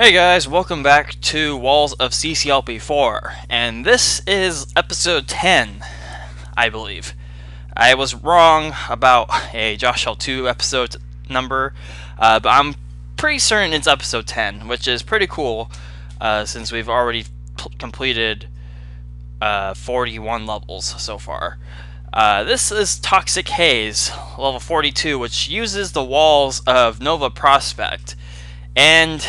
Hey guys, welcome back to Walls of CCLP4, and this is episode 10, I believe. I was wrong about a Josh L2 episode number, but I'm pretty certain it's episode 10, which is pretty cool, since we've already completed 41 levels so far. This is Toxic Haze, level 42, which uses the walls of Nova Prospect, and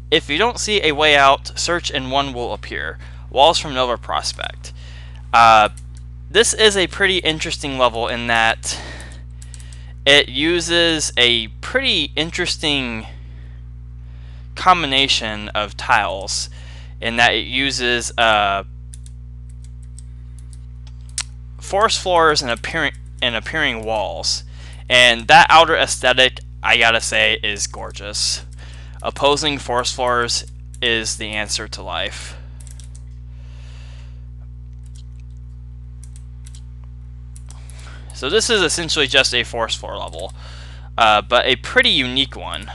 if you don't see a way out, search and one will appear. Walls from Nova Prospect. This is a pretty interesting level in that it uses a pretty interesting combination of tiles in that it uses forest floors and appearing walls. And that outer aesthetic, I gotta say, is gorgeous. Opposing forest floors is the answer to life. So this is essentially just a forest floor level, but a pretty unique one.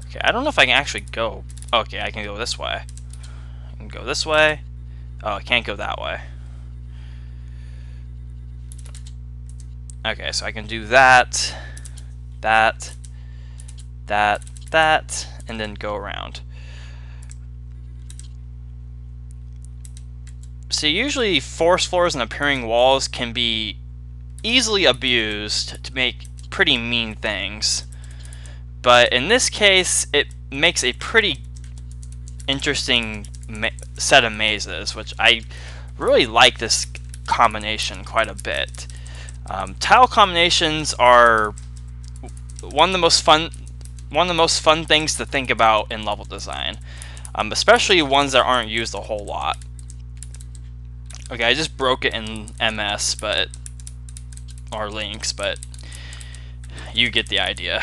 Okay, I don't know if I can actually go. Okay, I can go this way. I can go this way. Oh, I can't go that way. Okay, so I can do that, that, and then go around. So usually forest floors and appearing walls can be easily abused to make pretty mean things. But in this case, it makes a pretty interesting set of mazes, which I really like this combination quite a bit. Tile combinations are one of the most fun things to think about in level design, especially ones that aren't used a whole lot. Okay, I just broke it in MS, or Lynx, but you get the idea.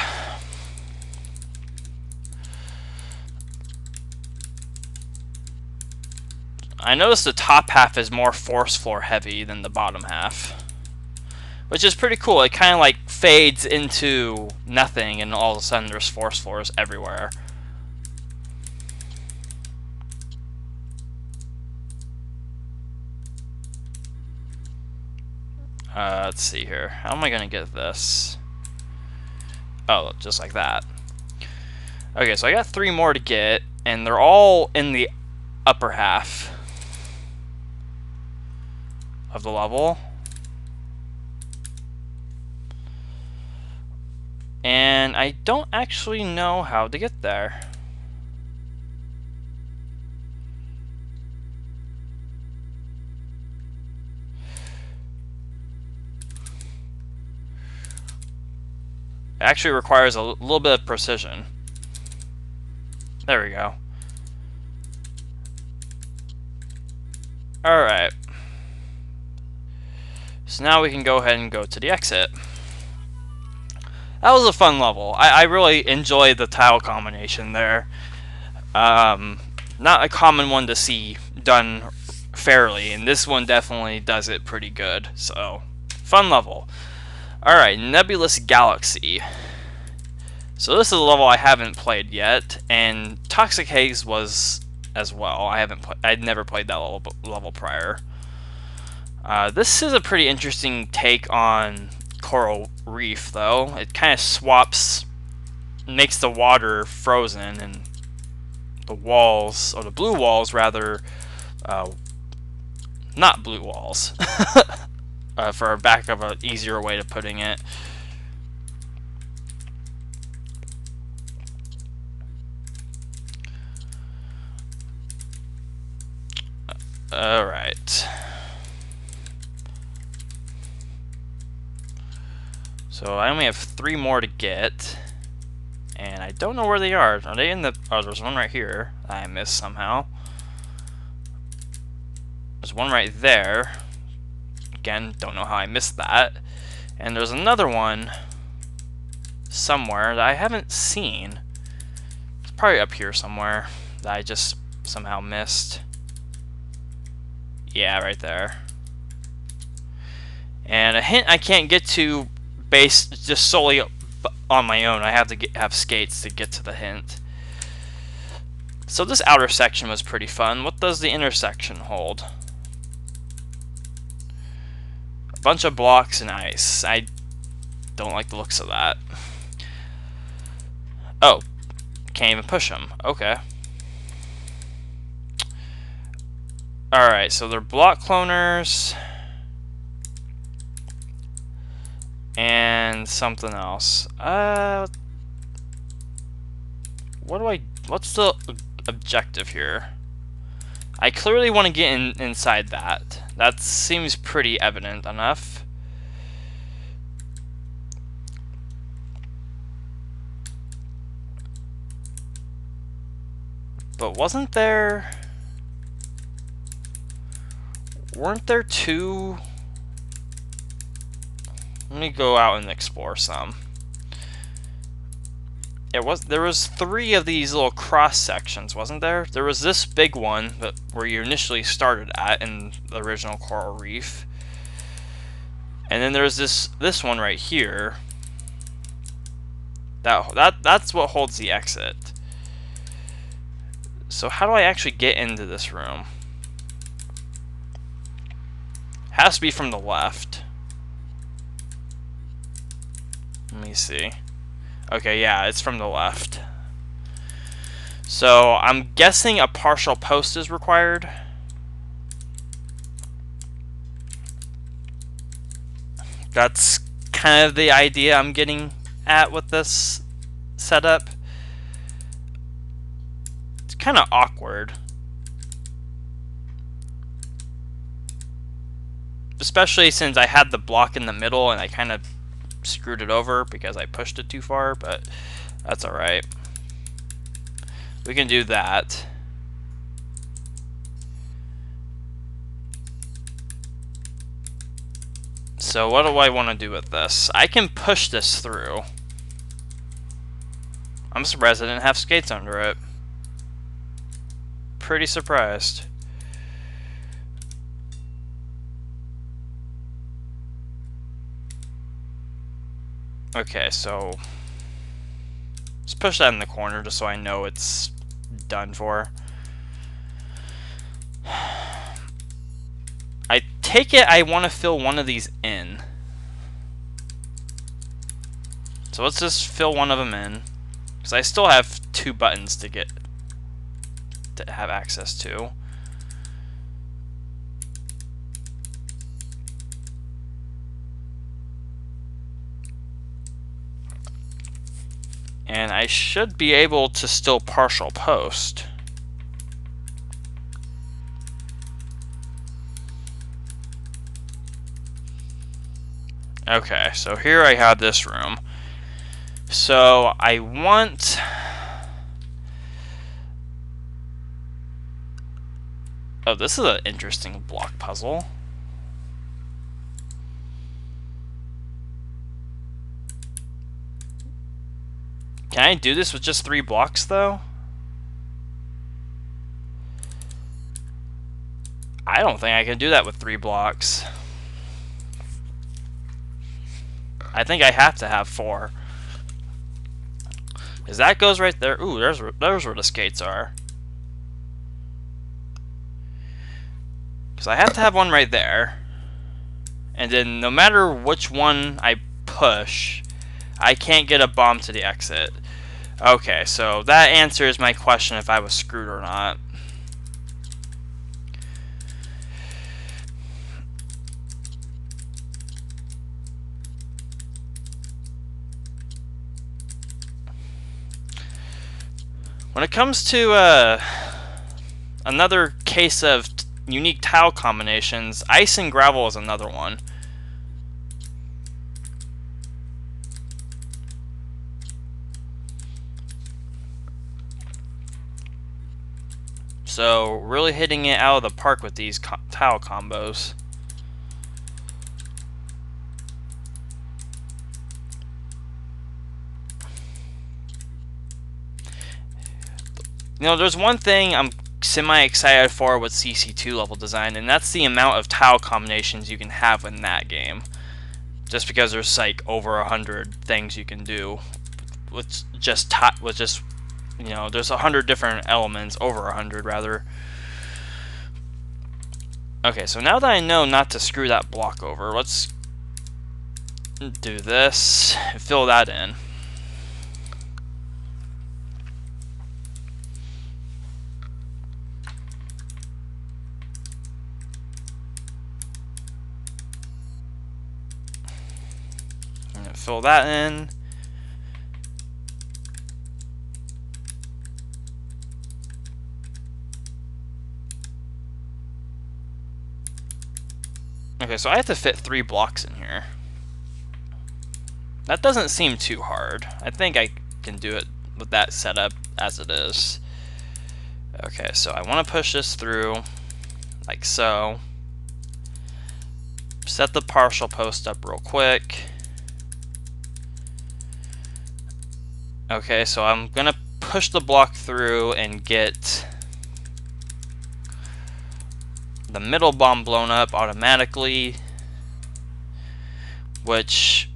I noticed the top half is more forest floor heavy than the bottom half, which is pretty cool. It kind of like fades into nothing, and all of a sudden there's forest floors everywhere. Let's see here. How am I going to get this? Oh, just like that. Okay, so I got 3 more to get, and they're all in the upper half of the level. And I don't actually know how to get there. It actually requires a little bit of precision. There we go. Alright. So now we can go ahead and go to the exit. That was a fun level. I really enjoyed the tile combination there. Not a common one to see done fairly, and this one definitely does it pretty good. So, fun level. Alright, Nebulous Galaxy. So this is a level I haven't played yet, and Toxic Haze was as well. I'd never played that level prior. This is a pretty interesting take on Coral Reef, though. It kind of swaps, makes the water frozen, and the walls, or the blue walls rather, not blue walls, for a back of an easier way of putting it. Alright. So I only have 3 more to get, and I don't know where they are. Are they in the... Oh, there's one right here that I missed somehow. There's one right there. Again, don't know how I missed that. And there's another one somewhere that I haven't seen. It's probably up here somewhere that I just somehow missed. Yeah, right there. And a hint I can't get to based just solely on my own. I have to have skates to get to the hint. So this outer section was pretty fun. What does the intersection hold? A bunch of blocks and ice. I don't like the looks of that. Oh, can't even push them. Okay. Alright, so they're block cloners. And something else. What's the objective here? I clearly want to get inside that. That seems pretty evident enough. But weren't there two? Let me go out and explore some. There was 3 of these little cross sections, wasn't there? There was this big one where you initially started at in the original coral reef. And then there's this one right here. That's what holds the exit. So how do I actually get into this room? Has to be from the left. Let me see. Okay, yeah, it's from the left. So I'm guessing a partial post is required. That's kind of the idea I'm getting at with this setup. It's kind of awkward. Especially since I had the block in the middle and I kind of screwed it over because I pushed it too far, but that's alright. We can do that. So what do I want to do with this? I can push this through. I'm surprised I didn't have skates under it. Pretty surprised. Okay, so let's push that in the corner just so I know it's done for. I take it I want to fill one of these in. So let's just fill one of them in, because I still have 2 buttons to have access to. And I should be able to still partial post. Okay, so here I have this room. So I want... Oh, this is an interesting block puzzle. Can I do this with just 3 blocks, though? I don't think I can do that with 3 blocks. I think I have to have 4. Because that goes right there. Ooh, there's where the skates are. Because I have to have one right there. And then no matter which one I push, I can't get a bomb to the exit. Okay, so that answers my question if I was screwed or not. When it comes to another case of unique tile combinations, ice and gravel is another one. So, really hitting it out of the park with these tile combos. You know, there's one thing I'm semi-excited for with CC2 level design, and that's the amount of tile combinations you can have in that game. just because there's like over 100 things you can do with just you know, there's 100 different elements, over 100 rather. Okay, so now that I know not to screw that block over, let's do this, fill that in. And fill that in. Okay, so I have to fit 3 blocks in here. That doesn't seem too hard. I think I can do it with that setup as it is. Okay, so I want to push this through like so. Set the partial post up real quick. Okay, so I'm gonna push the block through and get the middle bomb blown up automatically, which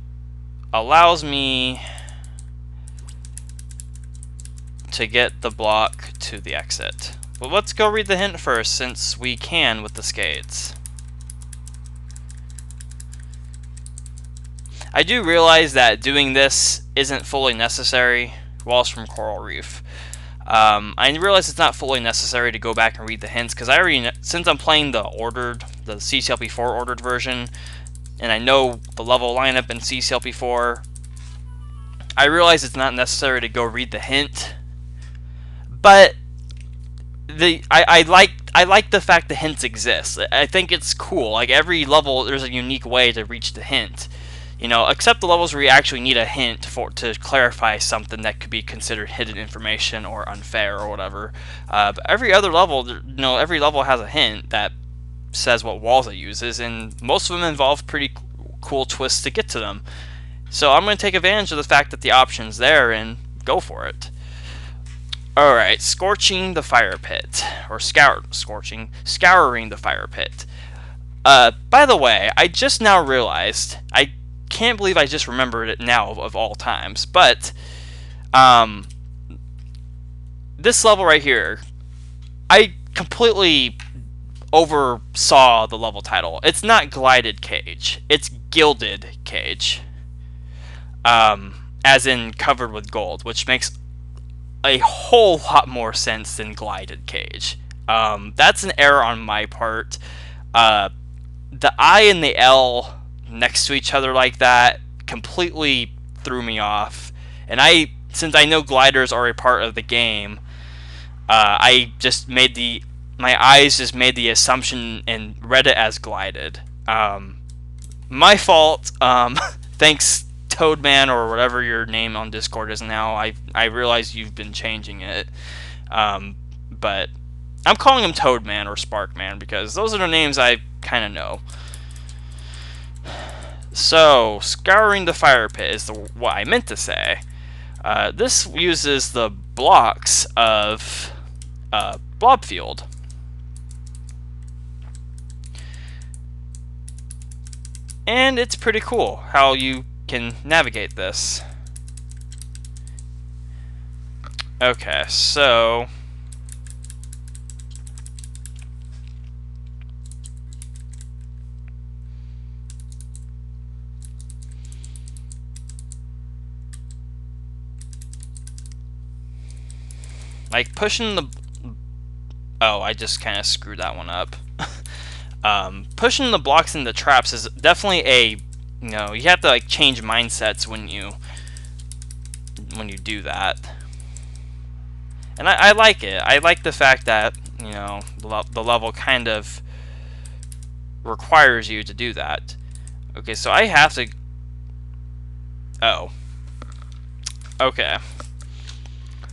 allows me to get the block to the exit. But let's go read the hint first, since we can with the skates. I do realize that doing this isn't fully necessary. Walls from Coral Reef. I realize it's not fully necessary to go back and read the hints, because I already know, since I'm playing the CCLP4 ordered version, and I know the level lineup in CCLP4, I realize it's not necessary to go read the hint. But I like the fact the hints exist. I think it's cool. Like, every level, there's a unique way to reach the hint. You know, except the levels where you actually need a hint to clarify something that could be considered hidden information or unfair or whatever. But every other level, you know, every level has a hint that says what walls it uses, and most of them involve pretty cool twists to get to them. So I'm going to take advantage of the fact that the option's there and go for it. Alright, Scouring the Firepit, or Scouring the Firepit. By the way, I just now realized, I can't believe I just remembered it now of all times, but this level right here, I completely oversaw the level title. It's not Glided Cage, it's Gilded Cage, as in covered with gold, which makes a whole lot more sense than Glided Cage. That's an error on my part. The I and the L next to each other like that completely threw me off, and since I know gliders are a part of the game, my eyes just made the assumption and read it as glided. My fault. Thanks, Toadman, or whatever your name on Discord is now. I realize you've been changing it, but I'm calling him Toadman or Sparkman because those are the names I kind of know. So, Scouring the Firepit is what I meant to say. This uses the blocks of Blobfield. And it's pretty cool how you can navigate this. Okay, so like pushing the... Oh, I just kind of screwed that one up. Pushing the blocks into traps is definitely a... You know, you have to like change mindsets when you do that. And I like it. I like the fact that, you know, the level kind of requires you to do that. Okay, so I have to... Oh. Okay.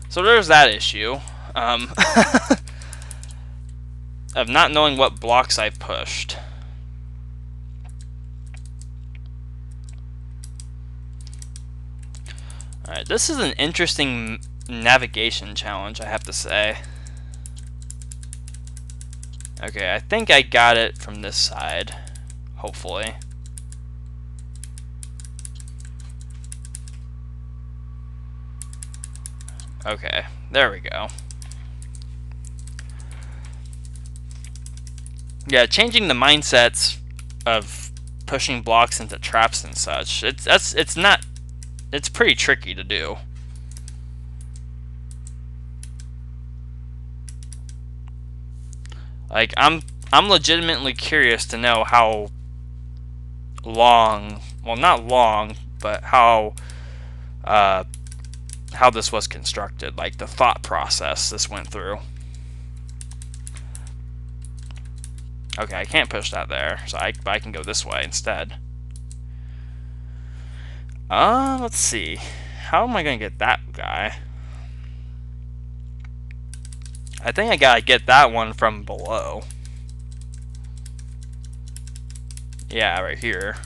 So there's that issue. Of not knowing what blocks I've pushed. Alright, this is an interesting navigation challenge, I have to say. Okay, I think I got it from this side, hopefully. Okay, there we go. Yeah, changing the mindsets of pushing blocks into traps and such. It's pretty tricky to do. Like I'm legitimately curious to know how long, well not long, but how this was constructed, like the thought process this went through. Okay, I can't push that there, so I can go this way instead. Let's see. How am I gonna get that guy? I think I gotta get that one from below. Yeah, right here.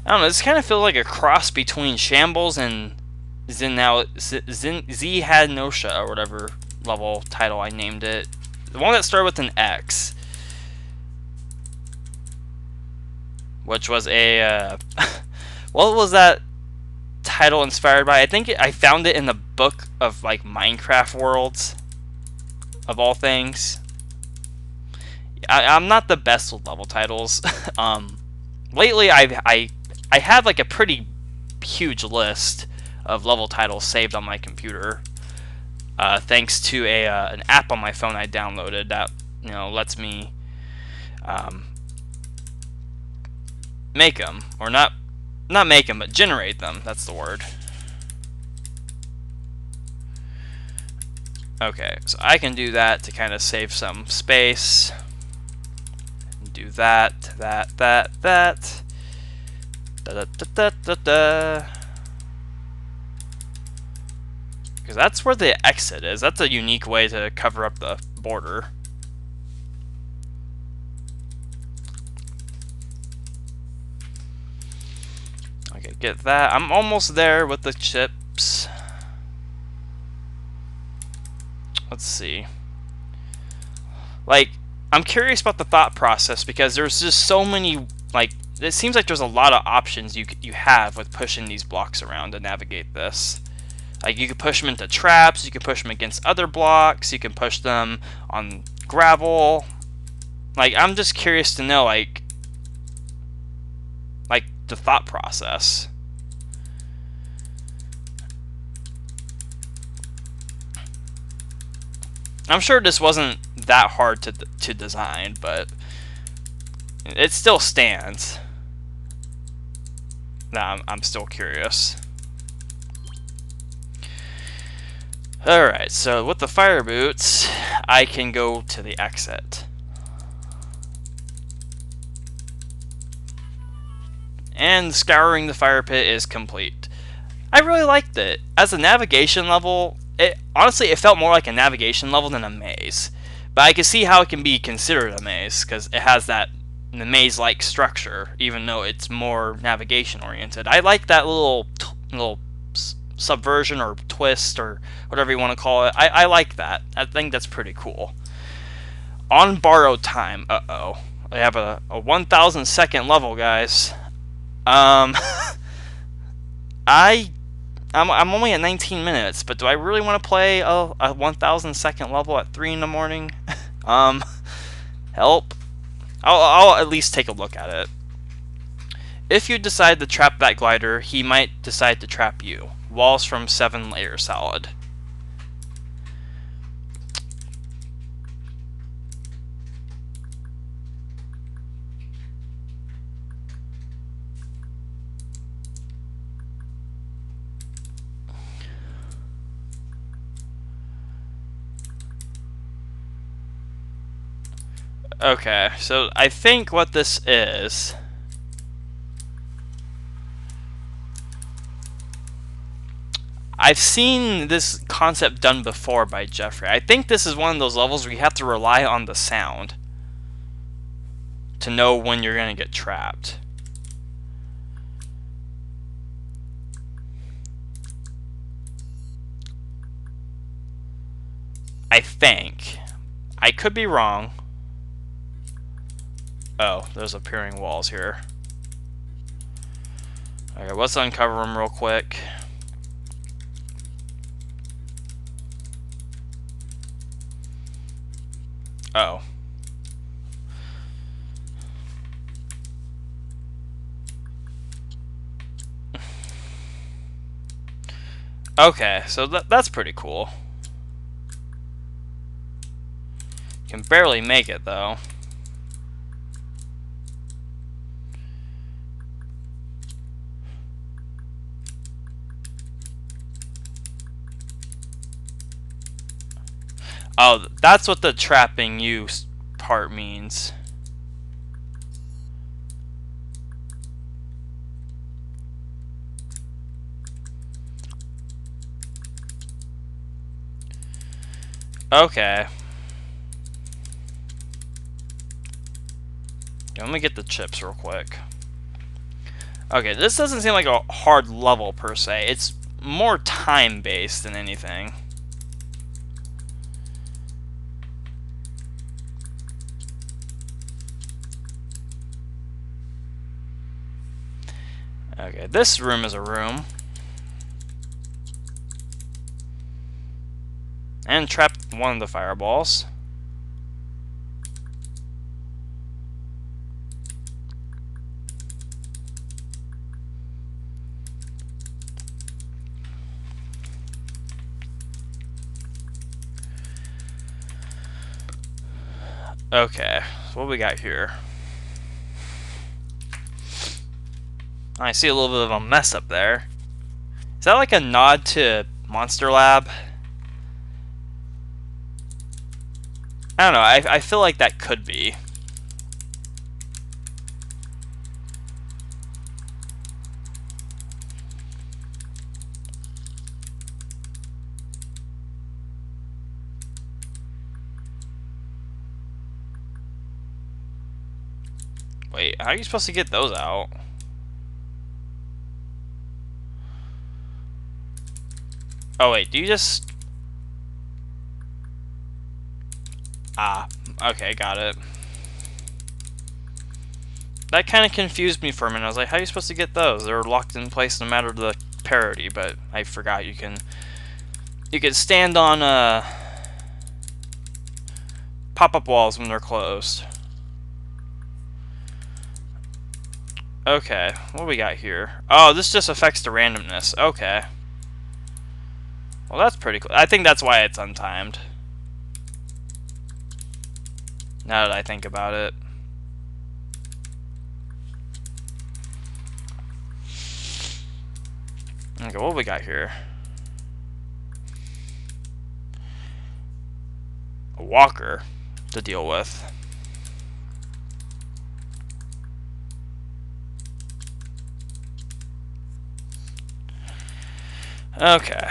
I don't know, this kind of feels like a cross between Shambles and Z had Nosha, or whatever level title I named it. The one that started with an X. Which was a, what was that title inspired by? I think I found it in the book of, like, Minecraft worlds, of all things. I'm not the best with level titles. Lately I have like a pretty huge list of level titles saved on my computer, thanks to an app on my phone I downloaded that lets me make them, or not make them, but generate them. That's the word. Okay, so I can do that to kind of save some space. Do that. Da, da, da, da, da. Because that's where the exit is. That's a unique way to cover up the border. Okay, get that. I'm almost there with the chips. Let's see. Like, I'm curious about the thought process, because there's just so many, like, it seems like there's a lot of options you have with pushing these blocks around to navigate this. Like, you can push them into traps, you can push them against other blocks, you can push them on gravel. Like, I'm just curious to know, like the thought process. I'm sure this wasn't that hard to design, but it still stands. Nah, I'm still curious. Alright, so with the fire boots, I can go to the exit. And Scouring the Firepit is complete. I really liked it. As a navigation level, honestly, it felt more like a navigation level than a maze. But I can see how it can be considered a maze, because it has that maze-like structure, even though it's more navigation-oriented. I like that little subversion or twist or whatever you want to call it. I like that. I think that's pretty cool. On borrowed time. Uh-oh. I have a 1,000 second level, guys. I'm only at 19 minutes, but do I really want to play a 1,000 second level at 3 in the morning? Help. I'll at least take a look at it. If you decide to trap that glider, he might decide to trap you. Walls from 7 layer solid. Okay, so I think what this is... I've seen this concept done before by Jeffrey. I think this is one of those levels where you have to rely on the sound to know when you're going to get trapped. I think. I could be wrong. Oh, there's appearing walls here. Okay, let's uncover them real quick. Oh. Okay, so that's pretty cool. Can barely make it, though. Oh, that's what the trapping you part means. Okay. Let me get the chips real quick. Okay, this doesn't seem like a hard level per se. It's more time-based than anything. Okay, this room is a room. And trapped one of the fireballs. Okay, so what we got here? I see a little bit of a mess up there. Is that like a nod to Monster Lab? I don't know, I feel like that could be. Wait, how are you supposed to get those out? Oh wait, do you just... Ah, okay, got it. That kind of confused me for a minute. I was like, how are you supposed to get those? They're locked in place no matter the parity, but I forgot you can stand on pop-up walls when they're closed. Okay, what do we got here? Oh, this just affects the randomness. Okay. Well, that's pretty cool. I think that's why it's untimed. Now that I think about it. Okay, what do we got here? A walker to deal with. Okay.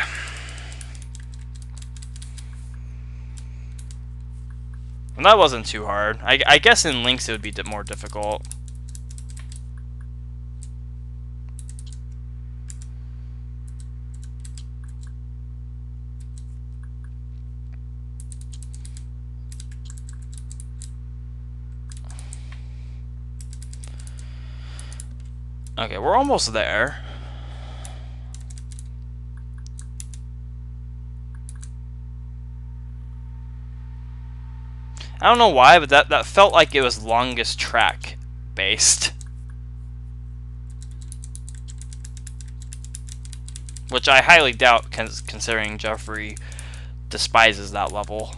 And that wasn't too hard. I guess in Lynx it would be more difficult. Okay, we're almost there. I don't know why, but that felt like it was longest track based. Which I highly doubt, considering Jeffrey despises that level.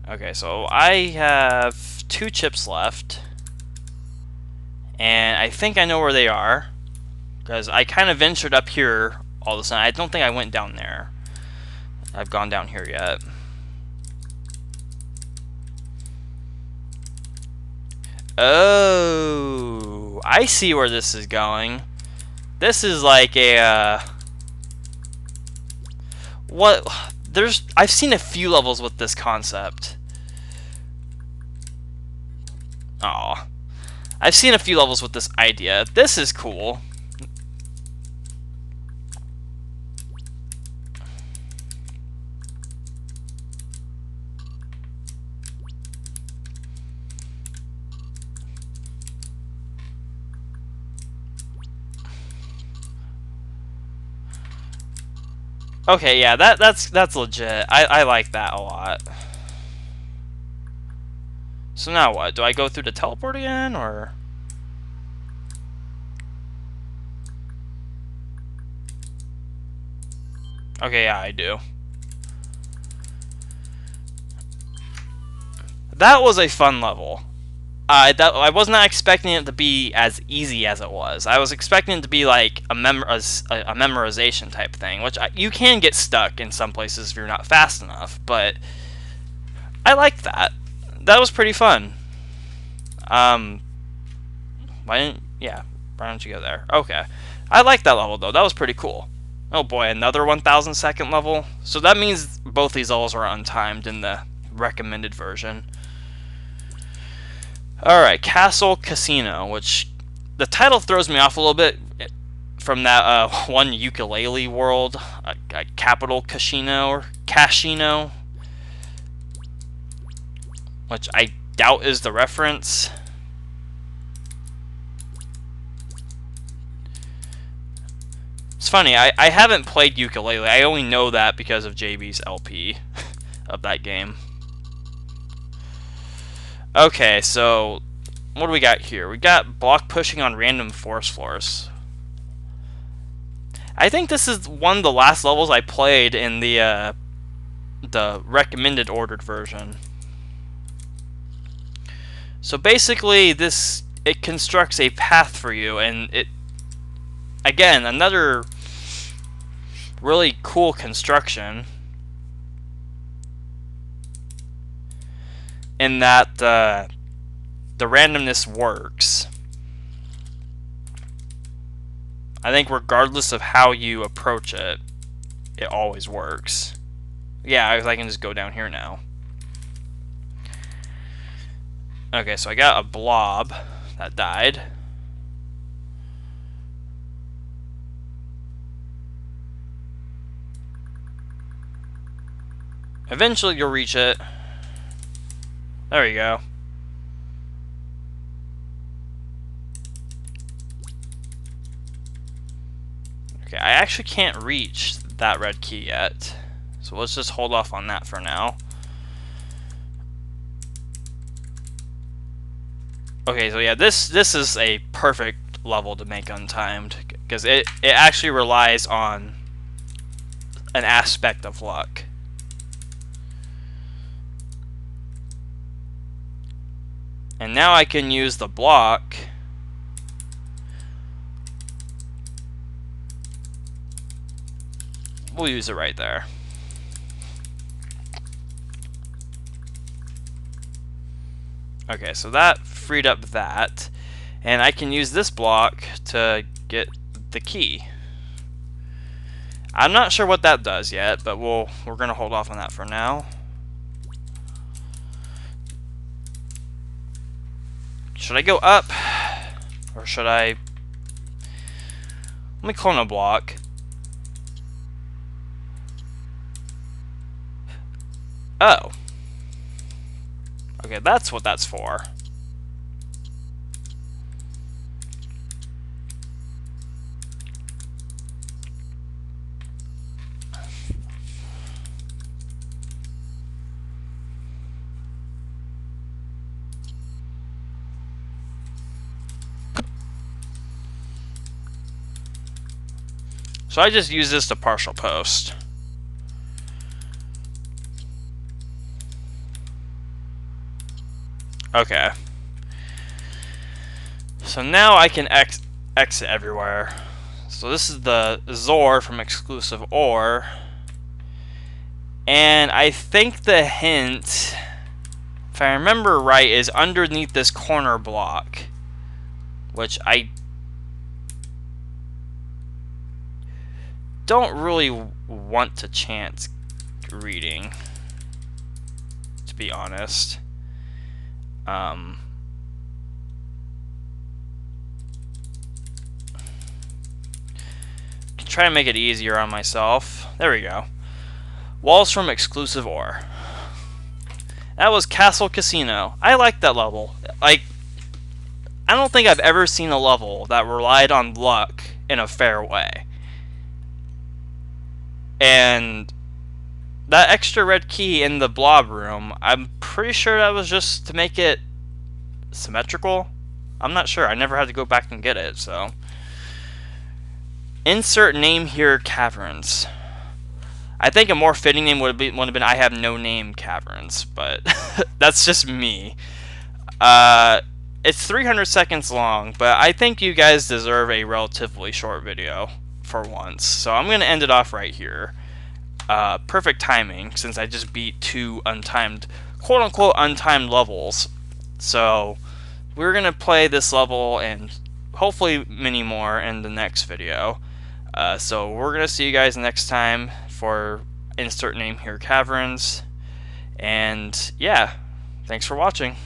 Okay, so I have 2 chips left. And I think I know where they are. Because I kind of ventured up here all of a sudden. I don't think I went down there. I've gone down here yet. Oh, I see where this is going. This is like a what? I've seen a few levels with this concept. Oh, I've seen a few levels with this idea. This is cool. Okay, yeah, that's legit. I like that a lot. So now what? Do I go through the teleport again, or? Okay, yeah, I do. That was a fun level. I was not expecting it to be as easy as it was. I was expecting it to be like a memorization type thing, which you can get stuck in some places if you're not fast enough, but I liked that. That was pretty fun. Why don't you go there? Okay. I like that level though. That was pretty cool. Oh boy, another 1,000 second level. So that means both these levels are untimed in the recommended version. Alright, Castle Casino, which the title throws me off a little bit from that one ukulele world, Capital Casino, or Casino, which I doubt is the reference. It's funny, I haven't played ukulele. I only know that because of JB's LP of that game. Okay, so what do we got here? We got block pushing on random force floors. I think this is one of the last levels I played in the recommended ordered version. So basically, it constructs a path for you, and it, again, another really cool construction in that the randomness works. I think regardless of how you approach it, it always works. Yeah, I can just go down here now. Okay, so I got a blob that died. Eventually you'll reach it. There you go. Okay, I actually can't reach that red key yet. So let's just hold off on that for now. Okay, so yeah, this is a perfect level to make untimed, because it actually relies on an aspect of luck. And now I can use the block we'll use it right there. Okay, so that freed up that, and I can use this block to get the key. I'm not sure what that does yet, but we're gonna hold off on that for now. Should I go up, or should I? Let me clone a block. Oh. Okay, that's what that's for. So I just use this to partial post. Okay. So now I can exit everywhere. So this is the Zor from Exclusive Ore. And I think the hint, if I remember right, is underneath this corner block. Which I don't really want to chance reading, to be honest. Try to make it easier on myself. There we go. Walls from Exclusive Ore. That was Castle Casino. I like that level. Like, I don't think I've ever seen a level that relied on luck in a fair way. And that extra red key in the blob room, I'm pretty sure that was just to make it symmetrical. I'm not sure. I never had to go back and get it, so. Insert name here, Caverns. I think a more fitting name would have been I Have No Name Caverns, but that's just me. It's 300 seconds long, but I think you guys deserve a relatively short video for once. So I'm going to end it off right here. Perfect timing, since I just beat 2 untimed, quote-unquote untimed levels. So we're going to play this level and hopefully many more in the next video. So we're going to see you guys next time for insert name here, Caverns. And yeah, thanks for watching.